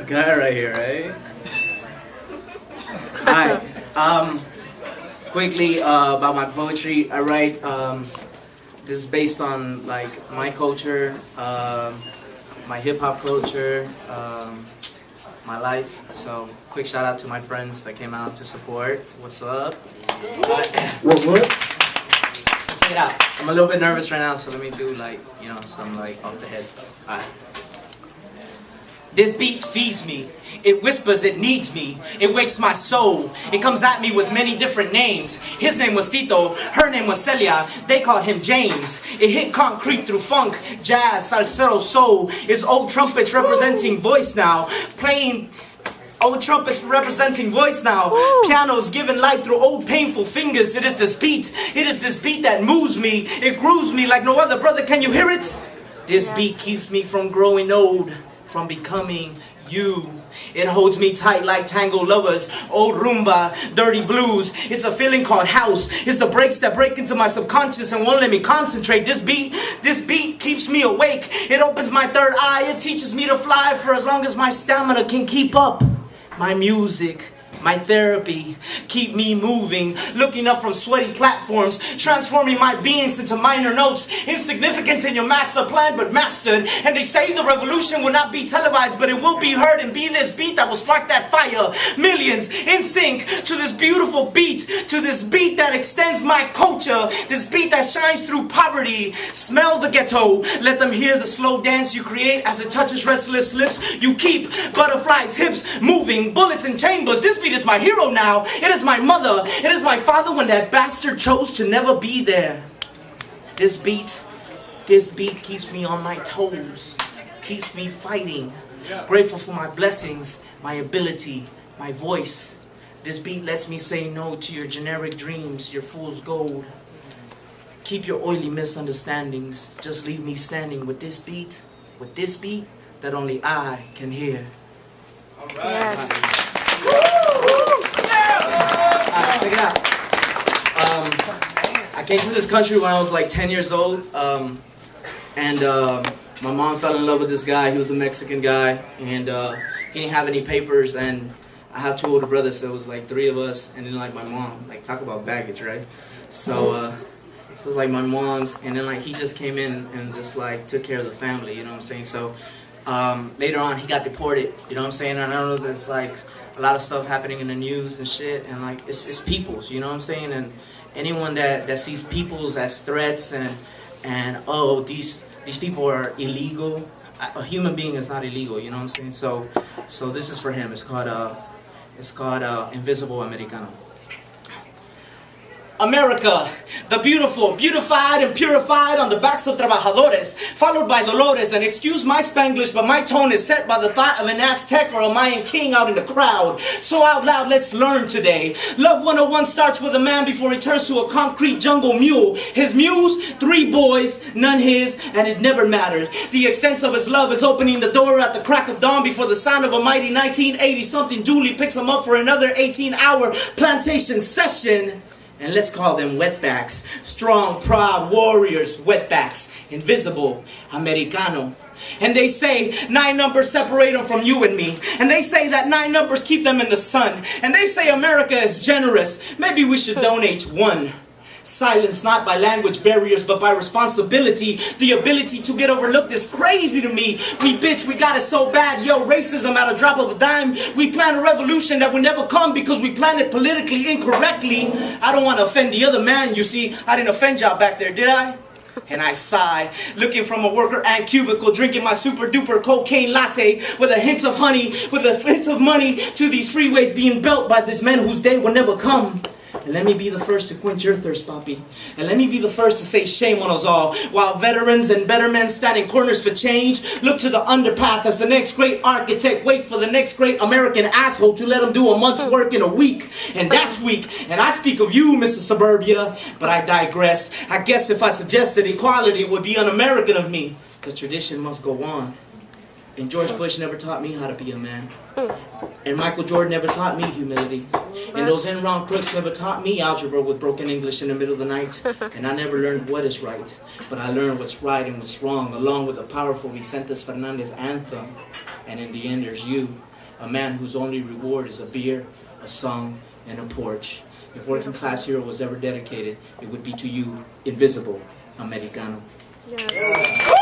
guy right here, right? Alright, quickly about my poetry. I write, this is based on like my culture, my hip-hop culture, my life. So quick shout out to my friends that came out to support. What's up? What? So check it out. I'm a little bit nervous right now, so let me do like, you know, some like off the head stuff. Alright. This beat feeds me, it whispers it needs me, it wakes my soul, it comes at me with many different names. His name was Tito, her name was Celia, they called him James. It hit concrete through funk, jazz, salsero, soul. It's old trumpets representing voice now, playing old trumpets representing voice now. Pianos giving life through old painful fingers. It is this beat that moves me, it grooves me like no other. Brother, can you hear it? This beat keeps me from growing old, from becoming you. It holds me tight like tango lovers, old rumba, dirty blues. It's a feeling called house. It's the breaks that break into my subconscious and won't let me concentrate. This beat keeps me awake. It opens my third eye. It teaches me to fly for as long as my stamina can keep up. My music, my therapy, keep me moving, looking up from sweaty platforms, transforming my beings into minor notes, insignificant in your master plan but mastered. And they say the revolution will not be televised, but it will be heard, and be this beat that will spark that fire. Millions in sync to this beautiful beat, to this beat that extends my culture, this beat that shines through poverty. Smell the ghetto, let them hear the slow dance you create as it touches restless lips. You keep butterflies' hips moving, bullets in chambers. This beat is my hero now. It is my mother. It is my father when that bastard chose to never be there. This beat keeps me on my toes, keeps me fighting. Grateful for my blessings, my ability, my voice. This beat lets me say no to your generic dreams, your fool's gold. Keep your oily misunderstandings. Just leave me standing with this beat that only I can hear. All right. Yes. Check it out. I came to this country when I was like 10 years old, and my mom fell in love with this guy. He was a Mexican guy, and he didn't have any papers, and I have two older brothers, so it was like three of us, and then like my mom. Like, talk about baggage, right? So it was like my mom's, and then like he just came in and just like took care of the family, you know what I'm saying? So later on he got deported, you know what I'm saying? And I know there's like a lot of stuff happening in the news and shit, and like it's peoples, you know what I'm saying? And anyone that sees peoples as threats and oh, these people are illegal. A human being is not illegal, you know what I'm saying? So this is for him. It's called Invisible Americano. America, the beautiful, beautified and purified on the backs of trabajadores, followed by Dolores. And excuse my Spanglish, but my tone is set by the thought of an Aztec or a Mayan king out in the crowd. So out loud, let's learn today. Love 101 starts with a man before he turns to a concrete jungle mule. His muse, 3 boys, none his, and it never mattered. The extent of his love is opening the door at the crack of dawn before the sound of a mighty 1980-something dually picks him up for another 18-hour plantation session. And let's call them wetbacks. Strong, proud warriors, wetbacks. Invisible, Americano. And they say 9 numbers separate them from you and me. And they say that 9 numbers keep them in the sun. And they say America is generous. Maybe we should donate 1. Silence not by language barriers, but by responsibility. The ability to get overlooked is crazy to me. We bitch, we got it so bad. Yo, racism at a drop of a dime. We plan a revolution that will never come because we plan it politically incorrectly. I don't want to offend the other man, you see. I didn't offend y'all back there, did I? And I sigh, looking from a worker ant cubicle, drinking my super duper cocaine latte with a hint of honey, with a hint of money, to these freeways being built by this man whose day will never come. And let me be the first to quench your thirst, Papi. And let me be the first to say shame on us all. While veterans and better men stand in corners for change, look to the underpath as the next great architect. Wait for the next great American asshole to let him do a month's work in a week. And that's weak. And I speak of you, Mr. Suburbia. But I digress. I guess if I suggested equality, it would be un-American of me. The tradition must go on. And George Bush never taught me how to be a man. And Michael Jordan never taught me humility. And those Enron crooks never taught me algebra with broken English in the middle of the night. And I never learned what is right. But I learned what's right and what's wrong, along with the powerful Vicente Fernandez anthem. And in the end, there's you. A man whose only reward is a beer, a song, and a porch. If Working Class Hero was ever dedicated, it would be to you, Invisible Americano. Yes.